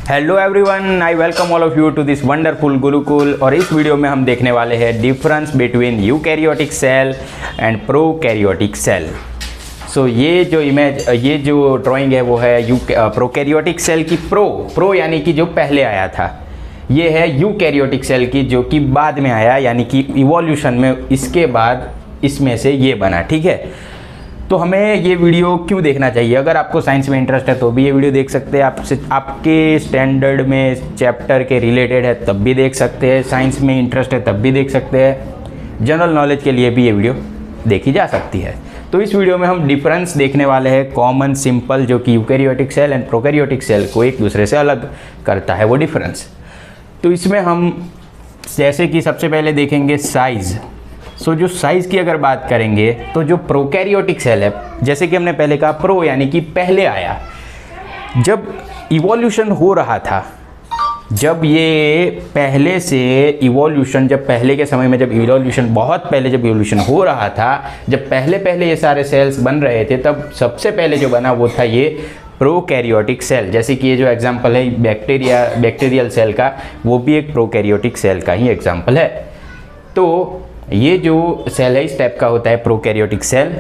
Hello everyone, I welcome all of you to this wonderful Gurukul. और इस video में हम देखने वाले हैं difference between eukaryotic cell and prokaryotic cell. So ये जो ड्राइंग है वो है प्रोकैरियोटिक सेल की प्रो यानी कि जो पहले आया था। ये है यूकैरियोटिक सेल की जो कि बाद में आया, यानी कि इवोल्यूशन में इसके बाद इसमें से ये बना। ठीक है, तो हमें ये वीडियो क्यों देखना चाहिए? अगर आपको साइंस में इंटरेस्ट है तो भी ये वीडियो देख सकते हैं। आपके स्टैंडर्ड में चैप्टर के रिलेटेड है तब भी देख सकते हैं, साइंस में इंटरेस्ट है तब भी देख सकते हैं, जनरल नॉलेज के लिए भी ये वीडियो देखी जा सकती है। तो इस वीडियो में हम डिफरेंस देखने वाले हैं, कॉमन सिंपल, जो कि eukaryotic cell and prokaryotic cell को एक दूसरे से अलग करता है, वो डिफरेंस। तो इसमें हम जैसे कि सबसे पहले देखेंगे साइज़। जो साइज़ की अगर बात करेंगे तो जो प्रोकैरियोटिक सेल है, जैसे कि हमने पहले कहा प्रो यानी कि पहले आया, जब इवोल्यूशन हो रहा था, जब ये पहले से इवोल्यूशन, जब पहले के समय में जब इवोल्यूशन, बहुत पहले जब इवोल्यूशन हो रहा था, जब पहले ये सारे सेल्स बन रहे थे, तब सबसे पहले जो बना वो था ये प्रोकैरियोटिक सेल। जैसे कि ये जो एग्जांपल है बैक्टीरियल सेल का, वो भी एक प्रोकैरियोटिक सेल का ही एग्जांपल है। तो ये जो सेल है इस टाइप का होता है प्रोकैरियोटिक सेल,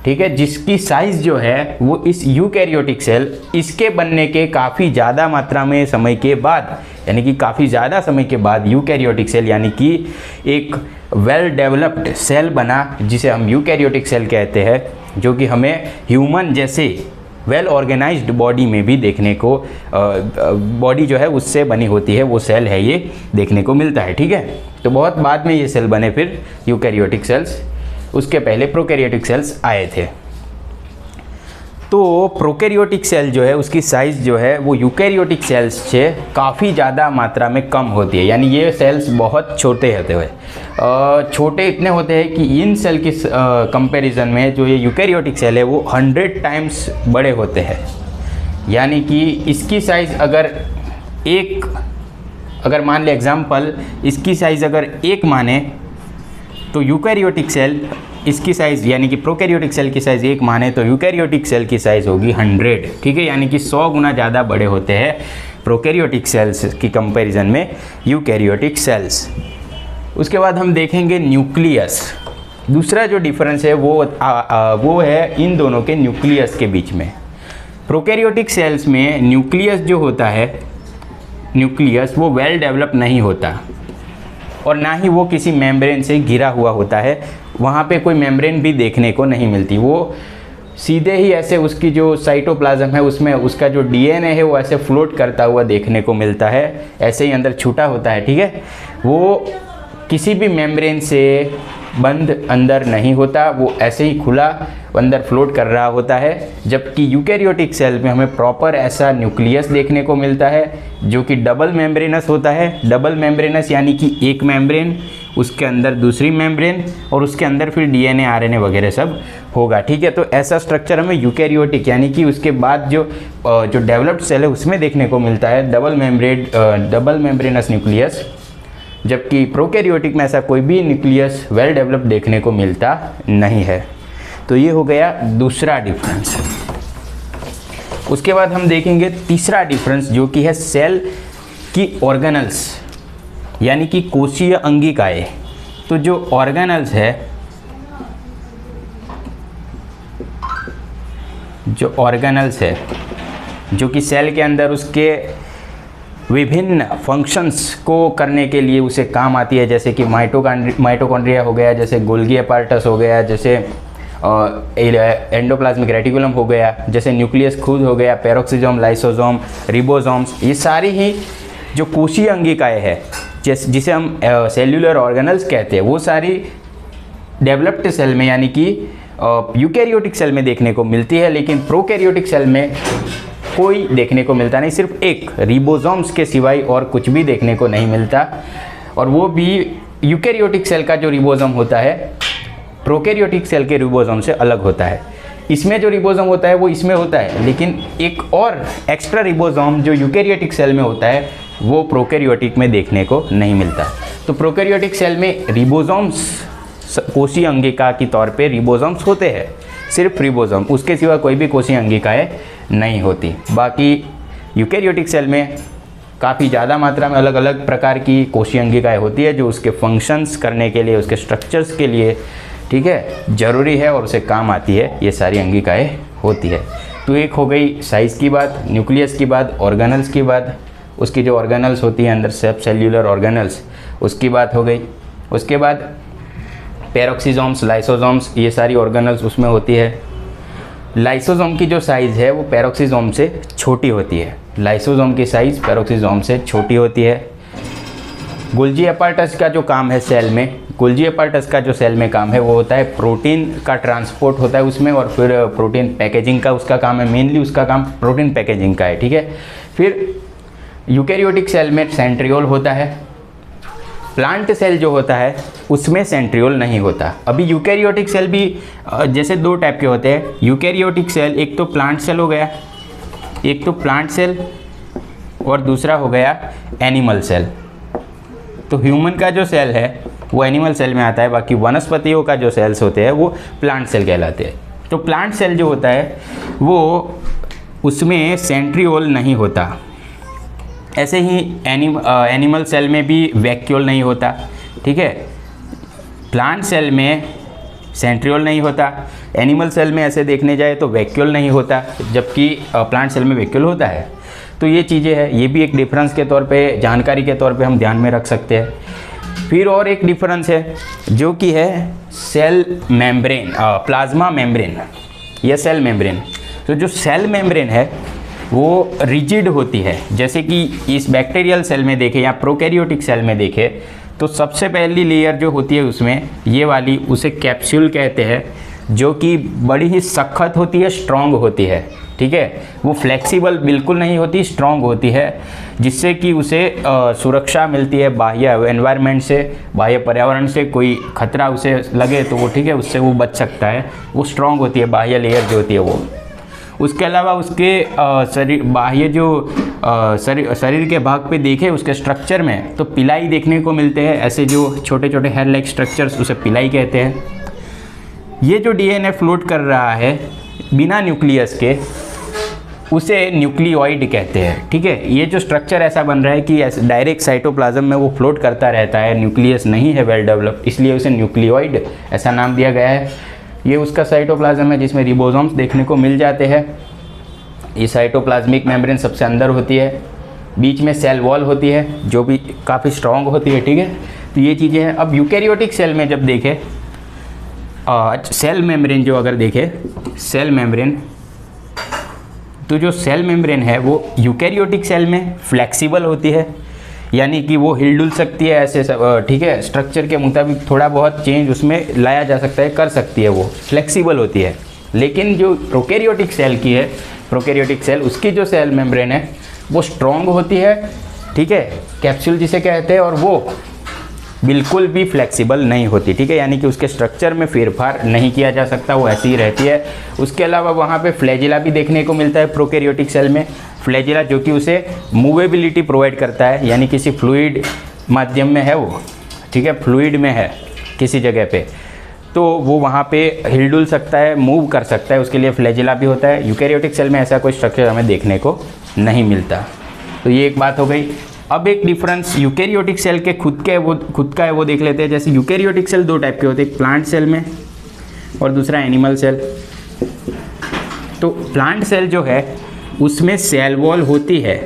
ठीक है, जिसकी साइज़ जो है वो इस यूकैरियोटिक सेल, इसके बनने के काफ़ी ज़्यादा मात्रा में समय के बाद, यानी कि काफ़ी ज़्यादा समय के बाद यूकैरियोटिक सेल यानी कि एक वेल डेवलप्ड सेल बना, जिसे हम यूकैरियोटिक सेल कहते हैं, जो कि हमें ह्यूमन जैसे वेल ऑर्गेनाइज्ड बॉडी में भी देखने को, बॉडी जो है उससे बनी होती है, वो सेल है, ये देखने को मिलता है। ठीक है, तो बहुत बाद में ये सेल बने फिर यूकैरियोटिक सेल्स, उसके पहले प्रोकैरियोटिक सेल्स आए थे। तो प्रोकैरियोटिक सेल जो है उसकी साइज़ जो है वो यूकैरियोटिक सेल्स से काफ़ी ज़्यादा मात्रा में कम होती है, यानी ये सेल्स बहुत छोटे होते हुए, छोटे इतने होते हैं कि इन सेल की कंपैरिजन में जो ये यूकैरियोटिक सेल है वो 100 टाइम्स बड़े होते हैं। यानी कि इसकी साइज़ अगर मान ले एग्जाम्पल, इसकी साइज़ अगर 1 माने तो यूकैरियोटिक सेल, इसकी साइज़ यानी कि प्रोकैरियोटिक सेल की साइज़ 1 माने तो यूकैरियोटिक सेल की साइज़ होगी 100। ठीक है, यानी कि 100 गुना ज़्यादा बड़े होते हैं प्रोकैरियोटिक सेल्स की कंपैरिजन में यूकैरियोटिक सेल्स। उसके बाद हम देखेंगे न्यूक्लियस। दूसरा जो डिफरेंस है वो है इन दोनों के न्यूक्लियस के बीच में। प्रोकैरियोटिक सेल्स में न्यूक्लियस जो होता है, न्यूक्लियस वो वेल डेवलप नहीं होता और ना ही वो किसी मेम्ब्रेन से घिरा हुआ होता है, वहाँ पे कोई मेम्ब्रेन भी देखने को नहीं मिलती। वो सीधे ही ऐसे उसकी जो साइटोप्लाज्म है उसमें उसका जो डीएनए है वो ऐसे फ्लोट करता हुआ देखने को मिलता है, ऐसे ही अंदर छूटा होता है। ठीक है, वो किसी भी मेम्ब्रेन से बंद अंदर नहीं होता, वो ऐसे ही खुला अंदर फ्लोट कर रहा होता है। जबकि यूकैरियोटिक सेल में हमें प्रॉपर ऐसा न्यूक्लियस देखने को मिलता है जो कि डबल मेम्ब्रेनस होता है। डबल मेम्ब्रेनस यानी कि एक मेम्ब्रेन, उसके अंदर दूसरी मेम्ब्रेन और उसके अंदर फिर डीएनए आरएनए वगैरह सब होगा। ठीक है, तो ऐसा स्ट्रक्चर हमें यूकैरियोटिक यानी कि उसके बाद जो डेवलप्ड सेल है उसमें देखने को मिलता है, डबल मेम्ब्रेनस न्यूक्लियस। जबकि प्रोकैरियोटिक में ऐसा कोई भी न्यूक्लियस वेल डेवलप देखने को मिलता नहीं है। तो ये हो गया दूसरा डिफरेंस। उसके बाद हम देखेंगे तीसरा डिफरेंस, जो कि है सेल की ऑर्गेनल्स यानी कि कोशीय अंगिकाएं। तो जो ऑर्गेनल्स है, जो कि सेल के अंदर उसके विभिन्न फंक्शंस को करने के लिए उसे काम आती है, जैसे कि माइटोकॉन्ड्रिया हो गया, जैसे गोल्गी एपार्टस हो गया, जैसे एंडोप्लाज्मिक रेटिकुलम हो गया, जैसे न्यूक्लियस खुद हो गया, पेरोक्सिसोम, लाइसोसोम, रिबोसोम्स, ये सारी ही जो कोशीय अंगिकाएं है, जिसे हम सेल्यूलर ऑर्गेनल्स कहते हैं, वो सारी डेवलप्ड सेल में यानी कि यूकैरियोटिक सेल में देखने को मिलती है। लेकिन प्रोकैरियोटिक सेल में कोई देखने को मिलता नहीं, सिर्फ एक रिबोसोम्स के सिवाय और कुछ भी देखने को नहीं मिलता। और वो भी यूकैरियोटिक सेल का जो रिबोसोम होता है प्रोकैरियोटिक सेल के रिबोसोम से अलग होता है। इसमें जो रिबोसोम होता है वो इसमें होता है, लेकिन एक और एक्स्ट्रा रिबोसोम जो यूकैरियोटिक सेल में होता है वो प्रोकैरियोटिक में देखने को नहीं मिलता। तो प्रोकैरियोटिक सेल में रिबोसोम्स कोशीय अंगिका के तौर पे रिबोसोम्स होते हैं, सिर्फ रिबोसोम, उसके सिवा कोई भी कोशीय अंगिकाएं नहीं होती। बाकी यूकैरियोटिक सेल में काफ़ी ज़्यादा मात्रा में अलग अलग प्रकार की कोशीय अंगिकाएँ होती है जो उसके फंक्शंस करने के लिए, उसके स्ट्रक्चर्स के लिए, ठीक है, ज़रूरी है और उसे काम आती है, ये सारी अंगिकाएँ होती है। तो एक हो गई साइज़ की बात, न्यूक्लियस की बात, ऑर्गेनल्स की बात, उसकी जो ऑर्गेनल्स होती हैं अंदर सब सेल्यूलर ऑर्गेनल्स, उसकी बात हो गई। उसके बाद पैरोक्सिसोम्स, लाइसोसोम्स, ये सारी ऑर्गेनल्स उसमें होती है। लाइसोसोम की जो साइज़ है वो पैरोक्सिसोम से छोटी होती है। लाइसोसोम की साइज़ पैरोक्सिसोम से छोटी होती है। गोल्जी एपार्टस का जो काम है सेल में, गोल्जी एपार्टस का जो सेल में काम है वो होता है प्रोटीन का ट्रांसपोर्ट होता है उसमें, और फिर प्रोटीन पैकेजिंग का उसका काम है, मेनली उसका काम प्रोटीन पैकेजिंग का है, ठीक है। फिर यूकैरियोटिक सेल में सेंट्रियोल होता है। प्लांट सेल जो होता है उसमें सेंट्रियोल नहीं होता। अभी यूकैरियोटिक सेल भी जैसे दो टाइप के होते हैं। यूकैरियोटिक सेल, एक तो प्लांट सेल हो गया, एक तो प्लांट सेल, और दूसरा हो गया एनिमल सेल। तो ह्यूमन का जो सेल है वो एनिमल सेल में आता है, बाकी वनस्पतियों का जो सेल्स होते हैं वो प्लांट सेल कहलाते हैं। तो प्लांट सेल जो होता है वो उसमें सेंट्रियोल नहीं होता। ऐसे ही एनिमल सेल में भी वैक्यूल नहीं होता, ठीक है। प्लांट सेल में सेंट्रियोल नहीं होता, एनिमल सेल में ऐसे देखने जाए तो वैक्यूल नहीं होता, जबकि प्लांट सेल में वैक्यूल होता है। तो ये चीज़ें हैं, ये भी एक डिफरेंस के तौर पे, जानकारी के तौर पे हम ध्यान में रख सकते हैं। फिर और एक डिफरेंस है जो कि है सेल मेम्ब्रेन, प्लाज्मा मेम्ब्रेन या सेल मेम्ब्रेन। तो जो सेल मेम्ब्रेन है वो रिजिड होती है। जैसे कि इस बैक्टीरियल सेल में देखें या प्रोकैरियोटिक सेल में देखें तो सबसे पहली लेयर जो होती है उसमें ये वाली, उसे कैप्सूल कहते हैं, जो कि बड़ी ही सख्त होती है, स्ट्रॉन्ग होती है, ठीक है। वो फ्लेक्सिबल बिल्कुल नहीं होती, स्ट्रॉन्ग होती है, जिससे कि उसे सुरक्षा मिलती है बाह्य एनवायरनमेंट से, बाह्य पर्यावरण से। कोई खतरा उसे लगे तो वो, ठीक है, उससे वो बच सकता है। वो स्ट्रॉन्ग होती है, बाह्य लेयर जो होती है वो। उसके अलावा उसके शरीर, बाह्य जो शरीर के भाग पे देखे उसके स्ट्रक्चर में तो पिलाई देखने को मिलते हैं। ऐसे जो छोटे छोटे हेयर लाइक स्ट्रक्चर्स, उसे पिलाई कहते हैं। ये जो डीएनए फ्लोट कर रहा है बिना न्यूक्लियस के, उसे न्यूक्लियोइड कहते हैं, ठीक है। ये जो स्ट्रक्चर ऐसा बन रहा है कि डायरेक्ट साइटोप्लाज्म में वो फ्लोट करता रहता है, न्यूक्लियस नहीं है वेल डेवलप, इसलिए उसे न्यूक्लियोइड ऐसा नाम दिया गया है। ये उसका साइटोप्लाज्म है जिसमें रिबोसोम्स देखने को मिल जाते हैं। ये साइटोप्लाज्मिक मेम्ब्रेन सबसे अंदर होती है, बीच में सेल वॉल होती है जो भी काफ़ी स्ट्रॉन्ग होती है, ठीक है। तो ये चीज़ें हैं। अब यूकैरियोटिक सेल में जब देखें सेल मेम्ब्रेन, जो अगर देखें सेल मेम्ब्रेन, तो जो सेल मेम्ब्रेन है वो यूकैरियोटिक सेल में फ्लेक्सिबल होती है, यानी कि वो हिलडुल सकती है ऐसे, ठीक है, स्ट्रक्चर के मुताबिक थोड़ा बहुत चेंज उसमें लाया जा सकता है, कर सकती है, वो फ्लेक्सिबल होती है। लेकिन जो प्रोकैरियोटिक सेल की है, प्रोकैरियोटिक सेल, उसकी जो सेल मेम्ब्रेन है वो स्ट्रॉन्ग होती है, ठीक है, कैप्सूल जिसे कहते हैं, और वो बिल्कुल भी फ्लेक्सिबल नहीं होती, ठीक है, यानी कि उसके स्ट्रक्चर में फेरफार नहीं किया जा सकता, वो ऐसी ही रहती है। उसके अलावा वहाँ पे फ्लैजिला भी देखने को मिलता है प्रोकैरियोटिक सेल में, फ्लैजिला जो कि उसे मूवेबिलिटी प्रोवाइड करता है, यानी किसी फ्लूइड माध्यम में है वो, ठीक है, फ्लूइड में है किसी जगह पे, तो वो वहाँ पे हिलडुल सकता है, मूव कर सकता है, उसके लिए फ्लैजिला भी होता है। यूकैरियोटिक सेल में ऐसा कोई स्ट्रक्चर हमें देखने को नहीं मिलता। तो ये एक बात हो गई। अब एक डिफरेंस यूकैरियोटिक सेल के खुद का है वो देख लेते हैं। जैसे यूकैरियोटिक सेल दो टाइप के होते हैं, प्लांट सेल में और दूसरा एनिमल सेल। तो प्लांट सेल जो है उसमें सेल वॉल होती है,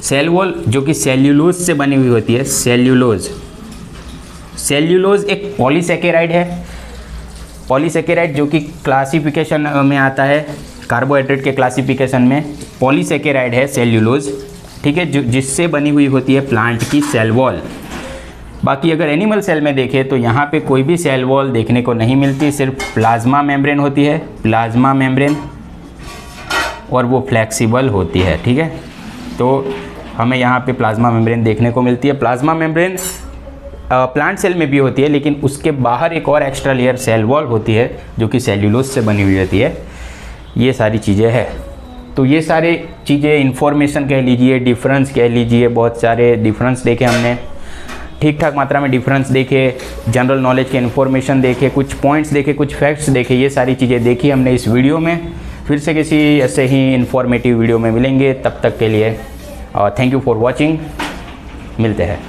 सेल वॉल जो कि सेल्यूलोज से बनी हुई होती है। सेल्यूलोज एक पॉलीसेकेराइड है, पॉलीसेकेराइड जो कि क्लासिफिकेशन में आता है, कार्बोहाइड्रेट के क्लासिफिकेशन में पॉलीसेकेराइड है सेल्यूलोज, ठीक है, जो जिससे बनी हुई होती है प्लांट की सेल वॉल। बाकी अगर एनिमल सेल में देखें तो यहाँ पे कोई भी सेल वॉल देखने को नहीं मिलती, सिर्फ प्लाज्मा मेम्ब्रेन होती है, प्लाज्मा मेम्ब्रेन, और वो फ्लेक्सिबल होती है, ठीक है। तो हमें यहाँ पे प्लाज्मा मेम्ब्रेन देखने को मिलती है। प्लाज्मा मेम्ब्रेन प्लांट सेल में भी होती है, लेकिन उसके बाहर एक और एक्स्ट्रा लेयर सेल वॉल होती है जो कि सेल्यूलोज से बनी हुई होती है। ये सारी चीज़ें हैं। तो ये सारी चीज़ें इन्फॉर्मेशन कह लीजिए, डिफरेंस कह लीजिए, बहुत सारे डिफरेंस देखे हमने, ठीक ठाक मात्रा में डिफरेंस देखे, जनरल नॉलेज के इन्फॉर्मेशन देखे, कुछ पॉइंट्स देखे, कुछ फैक्ट्स देखे, ये सारी चीज़ें देखी हमने इस वीडियो में। फिर से किसी ऐसे ही इन्फॉर्मेटिव वीडियो में मिलेंगे, तब तक के लिए थैंक यू फॉर वॉचिंग। मिलते हैं।